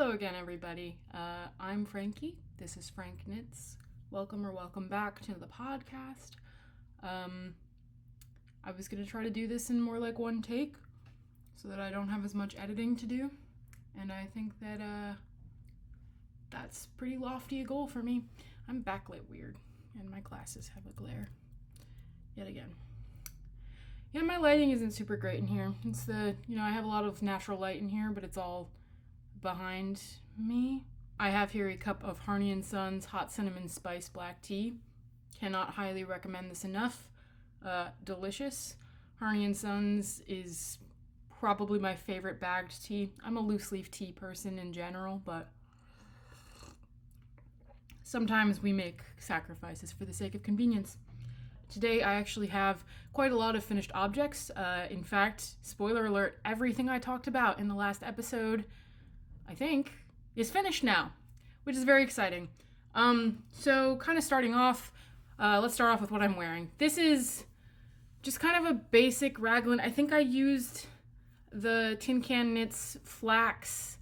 Hello again, everybody. I'm Frankie. This is TinCanKnits. Welcome back to the podcast. I was going to try to do this in more like one take so that I don't have as much editing to do. And I think that that's pretty lofty a goal for me. I'm backlit weird, and my glasses have a glare. Yet again. Yeah, my lighting isn't super great in here. It's I have a lot of natural light in here, but it's all behind me. I have here a cup of Harney & Sons Hot Cinnamon Spice Black Tea. Cannot highly recommend this enough. Delicious. Harney & Sons is probably my favorite bagged tea. I'm a loose leaf tea person in general, but sometimes we make sacrifices for the sake of convenience. Today I actually have quite a lot of finished objects. In fact, spoiler alert, everything I talked about in the last episode, I think, is finished now, which is very exciting. So kind of starting off, let's start off with what I'm wearing. This is just kind of a basic raglan. I think I used the TinCanKnits Flax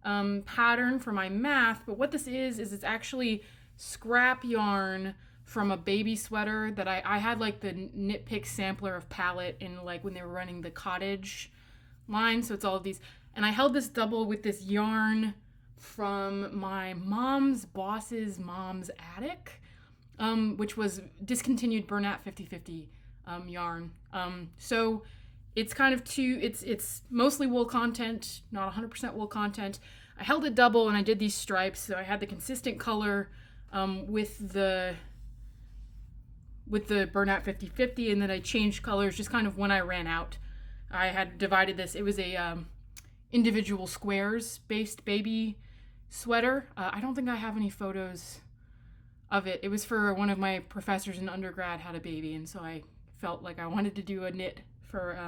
pattern for my math, but what this is it's actually scrap yarn from a baby sweater that I had like the Knit Pick sampler of palette in like when they were running the cottage line, so it's all of these. And I held this double with this yarn from my mom's boss's mom's attic, which was discontinued Bernat 50/50 yarn. So it's kind of it's mostly wool content, not 100% wool content. I held it double and I did these stripes, so I had the consistent color with the Bernat 50/50, and then I changed colors just kind of when I ran out. I had divided this. It was a individual squares based baby sweater. I don't think I have any photos of it. It was for one of my professors in undergrad had a baby, and so I felt like I wanted to do a knit for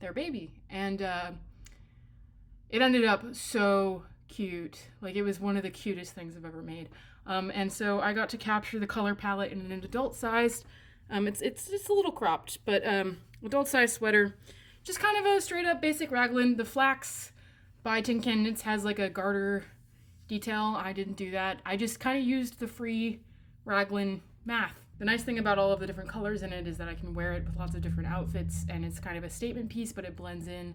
their baby, and it ended up so cute. Like, it was one of the cutest things I've ever made. And so I got to capture the color palette in an adult sized. It's just a little cropped, but adult sized sweater. Just kind of a straight up basic raglan. The Flax by TinCanKnits has like a garter detail. I didn't do that. I just kind of used the free raglan math. The nice thing about all of the different colors in it is that I can wear it with lots of different outfits, and it's kind of a statement piece, but it blends in.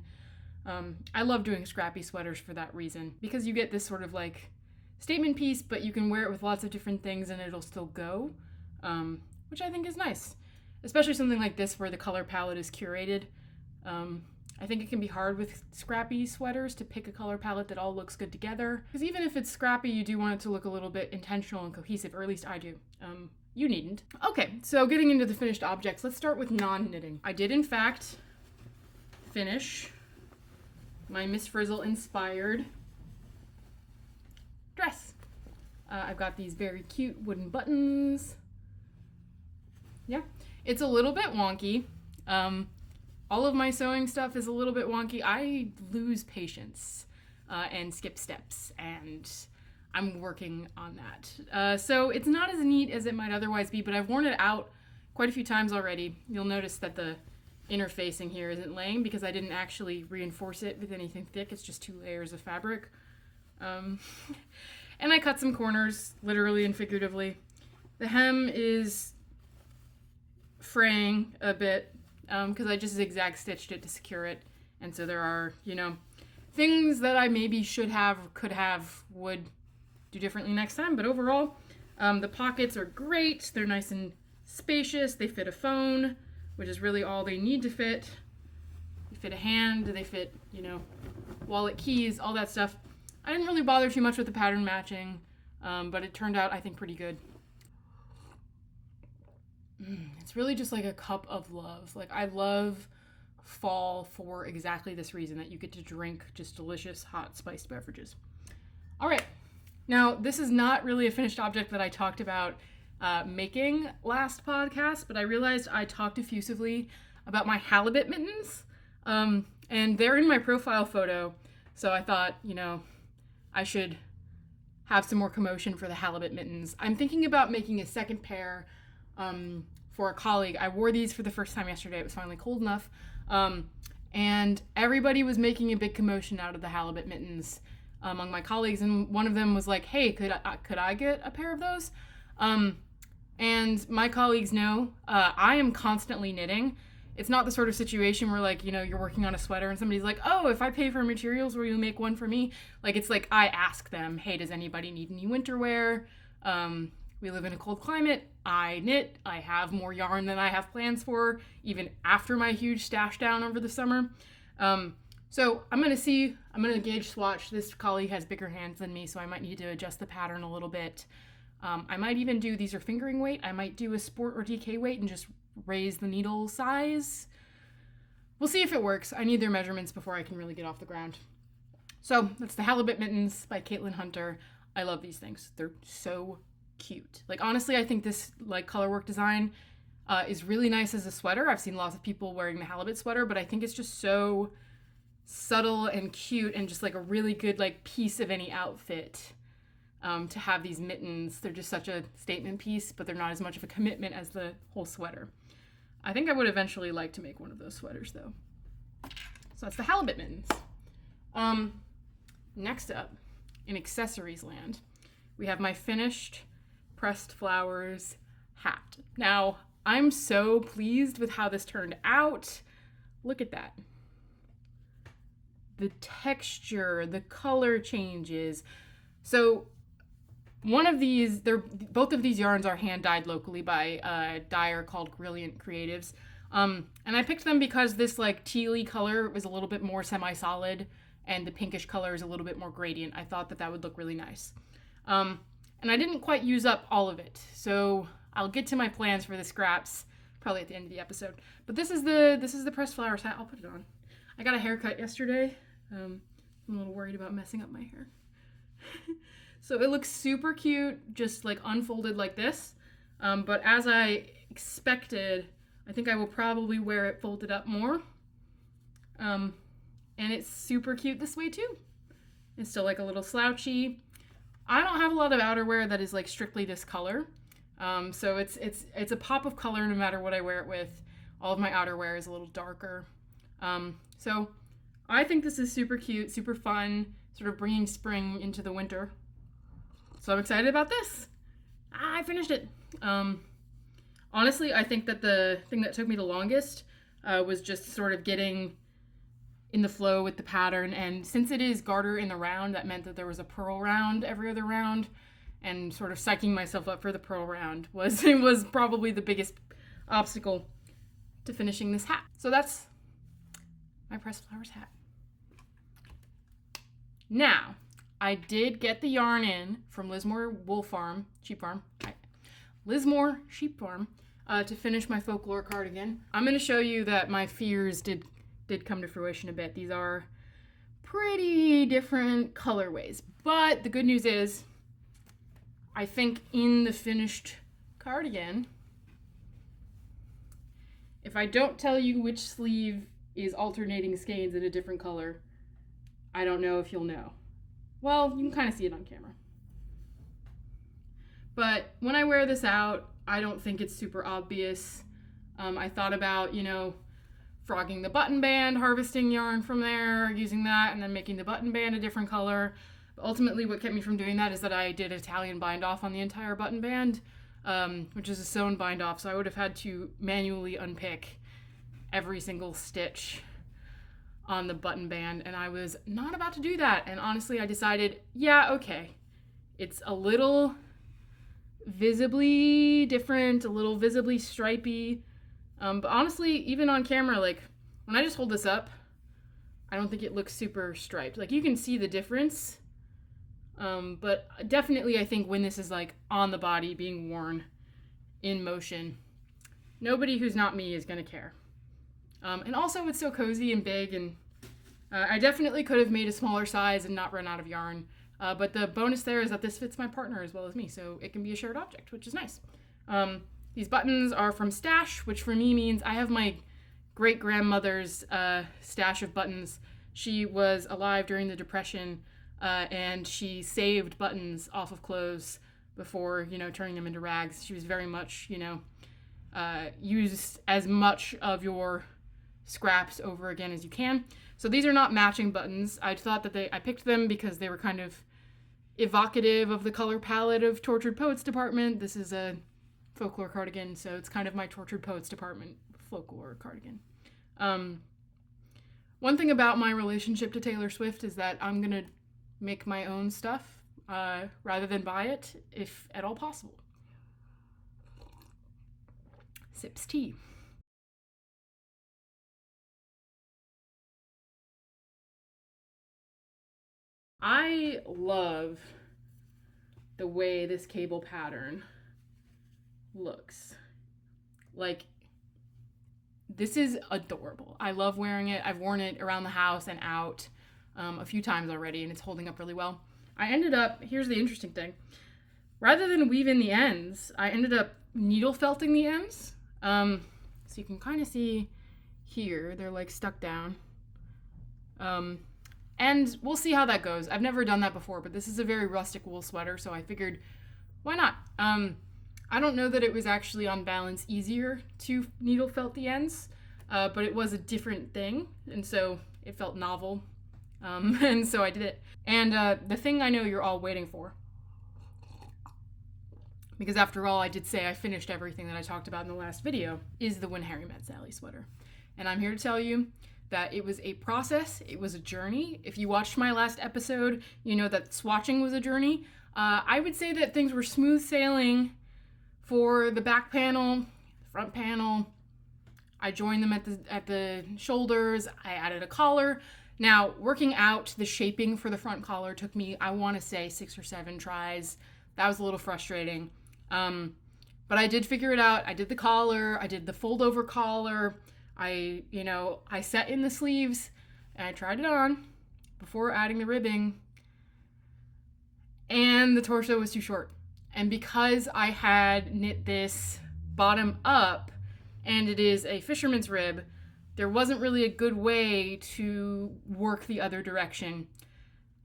I love doing scrappy sweaters for that reason, because you get this sort of like statement piece, but you can wear it with lots of different things and it'll still go, which I think is nice. Especially something like this where the color palette is curated. I think it can be hard with scrappy sweaters to pick a color palette that all looks good together, because even if it's scrappy, you do want it to look a little bit intentional and cohesive, or at least I do. You needn't. Okay, so getting into the finished objects, let's start with non-knitting. I did in fact finish my Miss Frizzle inspired dress. I've got these very cute wooden buttons. Yeah, it's a little bit wonky. All of my sewing stuff is a little bit wonky. I lose patience and skip steps, and I'm working on that. So it's not as neat as it might otherwise be, but I've worn it out quite a few times already. You'll notice that the interfacing here isn't laying because I didn't actually reinforce it with anything thick. It's just 2 layers of fabric. And I cut some corners, literally and figuratively. The hem is fraying a bit because I just zigzag stitched it to secure it. And so there are, things that I maybe should have, could have, would do differently next time. But overall, the pockets are great. They're nice and spacious. They fit a phone, which is really all they need to fit. They fit a hand. They fit, wallet, keys, all that stuff. I didn't really bother too much with the pattern matching, but it turned out, I think, pretty good. It's really just like a cup of love. Like, I love fall for exactly this reason, that you get to drink just delicious, hot, spiced beverages. All right. Now, this is not really a finished object that I talked about making last podcast, but I realized I talked effusively about my halibut mittens, and they're in my profile photo, so I thought, I should have some more commotion for the halibut mittens. I'm thinking about making a second pair for a colleague. I wore these for the first time yesterday. It was finally cold enough. And everybody was making a big commotion out of the halibut mittens. among my colleagues, and one of them was like, hey, could I get a pair of those? And my colleagues know I am constantly knitting. It's not the sort of situation where, like, you know, you're working on a sweater and somebody's like, oh, if I pay for materials, will you make one for me? Like, it's like I ask them, hey, does anybody need any winter wear? We live in a cold climate. I knit. I have more yarn than I have plans for, even after my huge stash down over the summer. So I'm going to gauge swatch. This colleague has bigger hands than me, so I might need to adjust the pattern a little bit. I might even do, these are fingering weight. I might do a sport or DK weight and just raise the needle size. We'll see if it works. I need their measurements before I can really get off the ground. So that's the Halibut Mittens by Caitlin Hunter. I love these things. They're so cute. Like, honestly, I think this like colorwork design is really nice as a sweater. I've seen lots of people wearing the Halibut sweater, but I think it's just so subtle and cute and just like a really good like piece of any outfit to have these mittens. They're just such a statement piece, but they're not as much of a commitment as the whole sweater. I think I would eventually like to make one of those sweaters though. So that's the Halibut Mittens. Next up, in accessories land, we have my finished pressed flowers hat. Now, I'm so pleased with how this turned out. Look at that. The texture, the color changes. So one of these, both of these yarns are hand dyed locally by a dyer called Grilliant Creatives. And I picked them because this like tealy color was a little bit more semi-solid and the pinkish color is a little bit more gradient. I thought that that would look really nice. And I didn't quite use up all of it. So I'll get to my plans for the scraps probably at the end of the episode. But this is the pressed flowers hat. I'll put it on. I got a haircut yesterday. I'm a little worried about messing up my hair. So it looks super cute, just like unfolded like this. But as I expected, I think I will probably wear it folded up more. And it's super cute this way too. It's still like a little slouchy. I don't have a lot of outerwear that is like strictly this color. So it's a pop of color no matter what I wear it with. All of my outerwear is a little darker. So I think this is super cute, super fun, sort of bringing spring into the winter. So I'm excited about this. I finished it. Honestly, I think that the thing that took me the longest was just sort of getting in the flow with the pattern. And since it is garter in the round, that meant that there was a purl round every other round. And sort of psyching myself up for the purl round was probably the biggest obstacle to finishing this hat. So that's my pressed flowers hat. Now, I did get the yarn in from Lismore Sheep Farm to finish my Folklore cardigan. I'm going to show you that my fears did come to fruition a bit. These are pretty different colorways, but the good news is I think in the finished cardigan, if I don't tell you which sleeve is alternating skeins in a different color, I don't know if you'll know. Well, you can kind of see it on camera. But when I wear this out, I don't think it's super obvious. I thought about, frogging the button band, harvesting yarn from there, using that, and then making the button band a different color. But ultimately, what kept me from doing that is that I did Italian bind off on the entire button band, which is a sewn bind off, so I would have had to manually unpick every single stitch on the button band, and I was not about to do that. And honestly, I decided, yeah, okay, it's a little visibly different, a little visibly stripy, but honestly, even on camera, like when I just hold this up, I don't think it looks super striped. Like you can see the difference, but definitely I think when this is like on the body being worn in motion, nobody who's not me is gonna care. And also it's so cozy and big, and I definitely could have made a smaller size and not run out of yarn. But the bonus there is that this fits my partner as well as me, so it can be a shared object, which is nice. These buttons are from Stash, which for me means I have my great-grandmother's stash of buttons. She was alive during the Depression, and she saved buttons off of clothes before, turning them into rags. She was very much, used as much of your scraps over again as you can. So these are not matching buttons. I thought that I picked them because they were kind of evocative of the color palette of Tortured Poets Department. This is a Folklore cardigan, so it's kind of my Tortured Poets Department Folklore cardigan. One thing about my relationship to Taylor Swift is that I'm gonna make my own stuff rather than buy it, if at all possible. Sips tea. I love the way this cable pattern looks. Like, this is adorable. I love wearing it. I've worn it around the house and out a few times already, and it's holding up really well. I ended up, here's the interesting thing, rather than weave in the ends, I ended up needle felting the ends. So you can kind of see here, they're like stuck down. And we'll see how that goes. I've never done that before, but this is a very rustic wool sweater, so I figured, why not? I don't know that it was actually on balance easier to needle felt the ends, but it was a different thing, and so it felt novel, and so I did it. And the thing I know you're all waiting for, because after all, I did say I finished everything that I talked about in the last video, is the When Harry Met Sally sweater. And I'm here to tell you that it was a process, it was a journey. If you watched my last episode, you know that swatching was a journey. I would say that things were smooth sailing for the back panel, front panel. I joined them at the shoulders. I added a collar. Now, working out the shaping for the front collar took me, I want to say, 6 or 7 tries. That was a little frustrating. But I did figure it out. I did the collar. I did the fold over collar. I set in the sleeves and I tried it on before adding the ribbing, and the torso was too short. And because I had knit this bottom up and it is a fisherman's rib, there wasn't really a good way to work the other direction.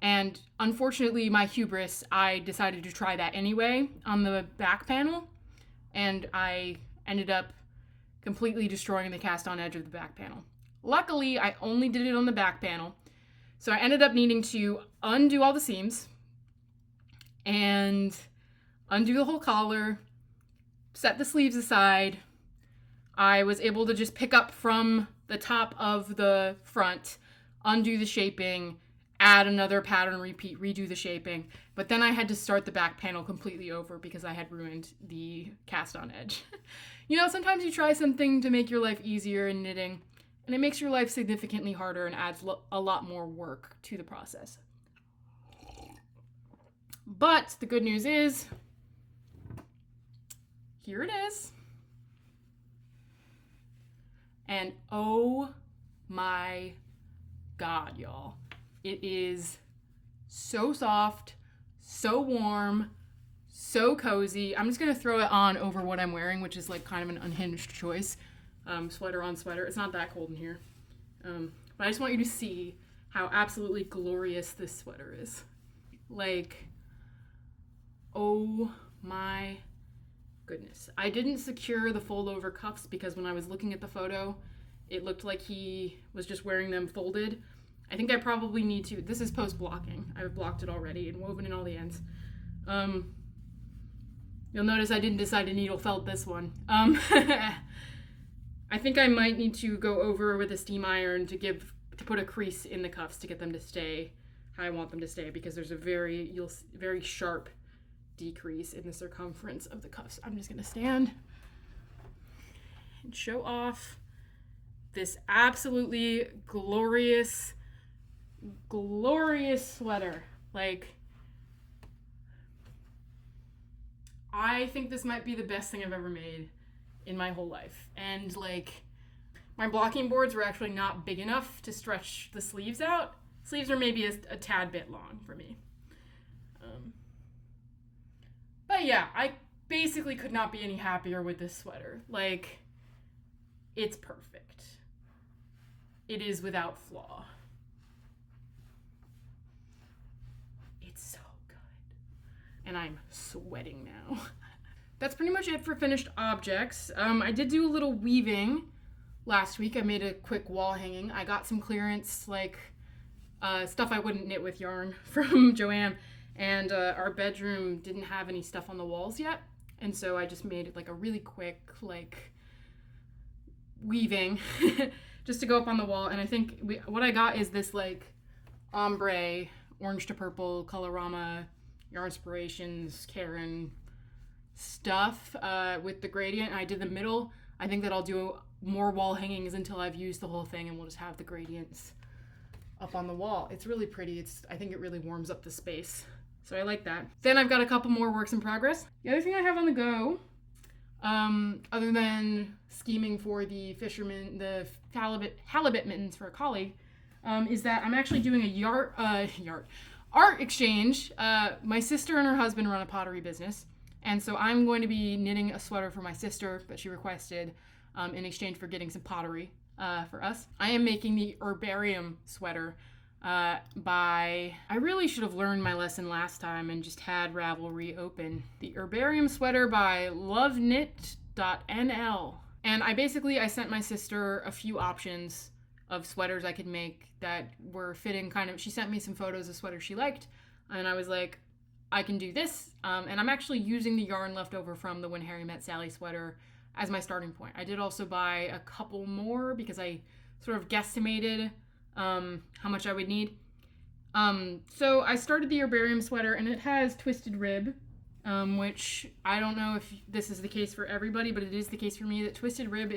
And unfortunately, my hubris, I decided to try that anyway on the back panel, and I ended up completely destroying the cast on edge of the back panel. Luckily, I only did it on the back panel, so I ended up needing to undo all the seams and undo the whole collar, set the sleeves aside. I was able to just pick up from the top of the front, undo the shaping, add another pattern repeat, redo the shaping, but then I had to start the back panel completely over because I had ruined the cast on edge. Sometimes you try something to make your life easier in knitting, and it makes your life significantly harder and adds a lot more work to the process. But the good news is, here it is. And oh my God, y'all. It is so soft, so warm, so cozy. I'm just going to throw it on over what I'm wearing, which is like kind of an unhinged choice. Sweater on sweater. It's not that cold in here. But I just want you to see how absolutely glorious this sweater is. Like, oh my goodness. I didn't secure the fold over cuffs because when I was looking at the photo, it looked like he was just wearing them folded. I think I probably need to. This is post blocking. I've blocked it already and woven in all the ends. You'll notice I didn't decide to needle felt this one. I think I might need to go over with a steam iron to put a crease in the cuffs to get them to stay how I want them to stay, because there's a very sharp decrease in the circumference of the cuffs. I'm just gonna stand and show off this absolutely glorious sweater. Like, I think this might be the best thing I've ever made in my whole life. And like, my blocking boards were actually not big enough to stretch the sleeves out. Sleeves are maybe a tad bit long for me. But yeah, I basically could not be any happier with this sweater. Like, it's perfect. It is without flaw. It's so good. And I'm sweating now. That's pretty much it for finished objects. I did do a little weaving last week, I made a quick wall hanging. I got some clearance, like stuff I wouldn't knit with yarn from Joanne, and our bedroom didn't have any stuff on the walls yet, and so I just made it like a really quick like weaving just to go up on the wall. And I think what I got is this like ombre, orange to purple, Colorama, Yarnspirations, Karen stuff with the gradient. And I did the middle. I think that I'll do more wall hangings until I've used the whole thing, and we'll just have the gradients up on the wall. It's really pretty. I think it really warms up the space. So I like that. Then I've got a couple more works in progress. The other thing I have on the go, other than scheming for the halibut mittens for a colleague, is that I'm actually doing a art exchange. My sister and her husband run a pottery business, and so I'm going to be knitting a sweater for my sister that she requested in exchange for getting some pottery for us. I am making the Herbarium Sweater I really should have learned my lesson last time and just had Ravelry open. The Herbarium Sweater by loveknit.nl. And I sent my sister a few options of sweaters I could make that were fitting kind of, she sent me some photos of sweaters she liked, and I was like, I can do this. And I'm actually using the yarn left over from the When Harry Met Sally sweater as my starting point. I did also buy a couple more because I sort of guesstimated how much I would need. So I started the Herbarium Sweater, and it has twisted rib, which I don't know if this is the case for everybody, but it is the case for me that twisted rib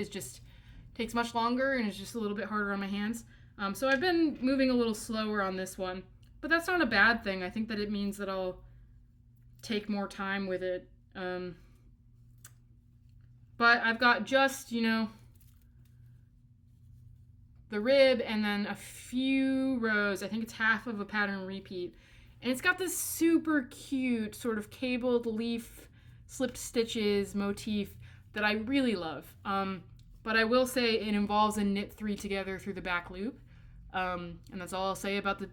takes much longer and is just a little bit harder on my hands. So I've been moving a little slower on this one, but that's not a bad thing. I think that it means that I'll take more time with it. But I've got just, the rib and then a few rows. I think it's half of a pattern repeat. And it's got this super cute sort of cabled leaf slipped stitches motif that I really love. But I will say it involves a knit 3 together through the back loop. And that's all I'll say about the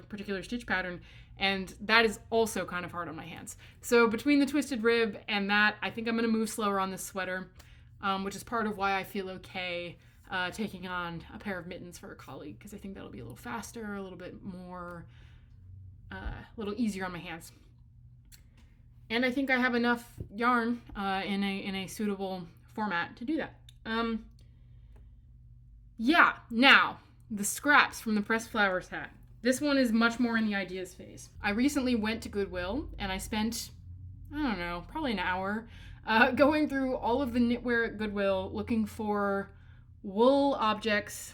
particular stitch pattern. And that is also kind of hard on my hands. So between the twisted rib and that, I think I'm going to move slower on this sweater, which is part of why I feel okay taking on a pair of mittens for a colleague, because I think that'll be a little faster, a little bit more, a little easier on my hands. And I think I have enough yarn in a suitable format to do that. Now, the scraps from the pressed flowers hat. This one is much more in the ideas phase. I recently went to Goodwill, and I spent, probably an hour going through all of the knitwear at Goodwill looking for wool objects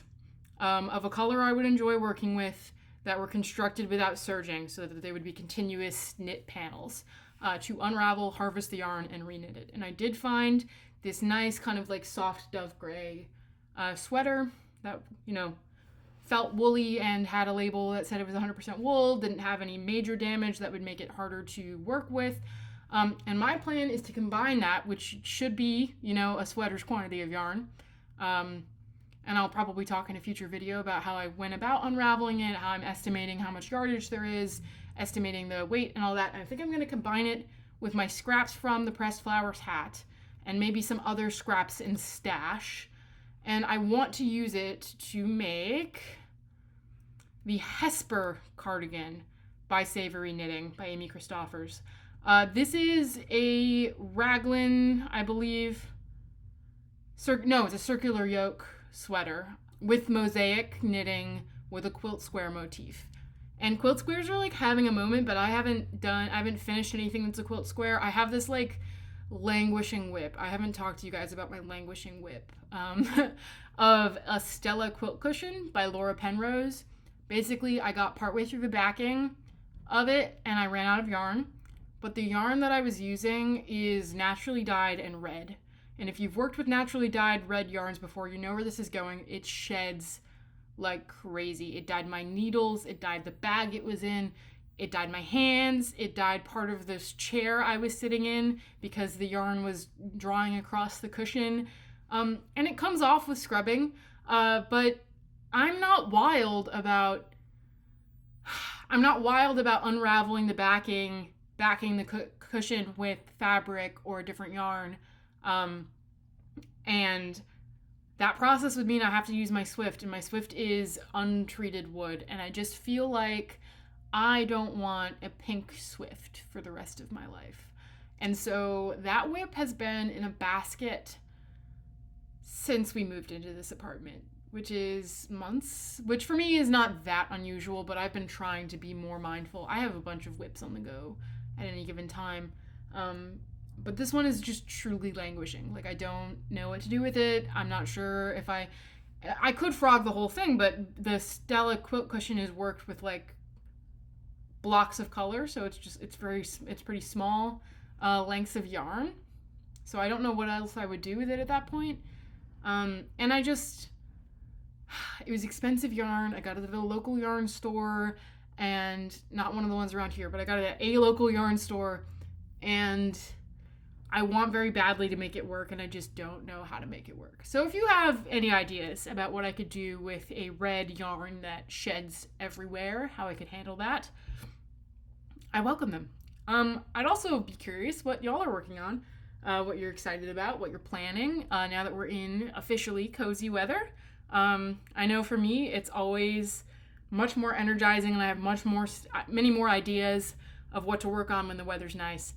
of a color I would enjoy working with that were constructed without serging, so that they would be continuous knit panels to unravel, harvest the yarn, and reknit it. And I did find this nice kind of like soft dove gray sweater that, felt woolly and had a label that said it was 100% wool, didn't have any major damage that would make it harder to work with. And my plan is to combine that, which should be, a sweater's quantity of yarn. And I'll probably talk in a future video about how I went about unraveling it, how I'm estimating how much yardage there is, estimating the weight and all that. And I think I'm going to combine it with my scraps from the pressed flowers hat and maybe some other scraps in stash. And I want to use it to make the Hesper cardigan by SavoryKnitting by Amy Christoffers. This is a raglan, I believe. It's a circular yoke sweater with mosaic knitting with a quilt square motif. And quilt squares are like having a moment, but I haven't finished anything that's a quilt square. I have this like languishing WIP. I haven't talked to you guys about my languishing WIP of a Stella quilt cushion by Penrose. Basically, I got partway through the backing of it and I ran out of yarn. But the yarn that I was using is naturally dyed and red. And if you've worked with naturally dyed red yarns before, you know where this is going. It sheds like crazy. It dyed my needles. It dyed the bag it was in. It dyed my hands. It dyed part of this chair I was sitting in because the yarn was drawing across the cushion. And it comes off with scrubbing. But I'm not wild about unraveling the backing the cushion with fabric or a different yarn, and that process would mean I have to use my Swift, and my Swift is untreated wood, and I just feel like I don't want a pink Swift for the rest of my life. And so that WIP has been in a basket since we moved into this apartment, which is months, which for me is not that unusual, but I've been trying to be more mindful. I have a bunch of WIPs on the go at any given time. But this one is just truly languishing. Like, I don't know what to do with it. I'm not sure if I could frog the whole thing, but the Stella quilt cushion is worked with like blocks of color, so it's pretty small lengths of yarn. So I don't know what else I would do with it at that point. And it was expensive yarn. I got it at a local yarn store, and not one of the ones around here, but I got it at a local yarn store, and I want very badly to make it work, and I just don't know how to make it work. So if you have any ideas about what I could do with a red yarn that sheds everywhere, how I could handle that, I welcome them. I'd also be curious what y'all are working on, what you're excited about, what you're planning, now that we're in officially cozy weather. I know for me, it's always much more energizing, and I have many more ideas of what to work on when the weather's nice.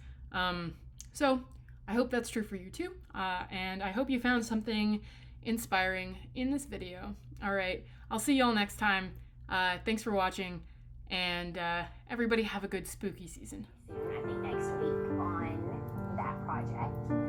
So I hope that's true for you too, and I hope you found something inspiring in this video. All right, I'll see y'all next time. Thanks for watching, and everybody have a good spooky season. I think next week on that project.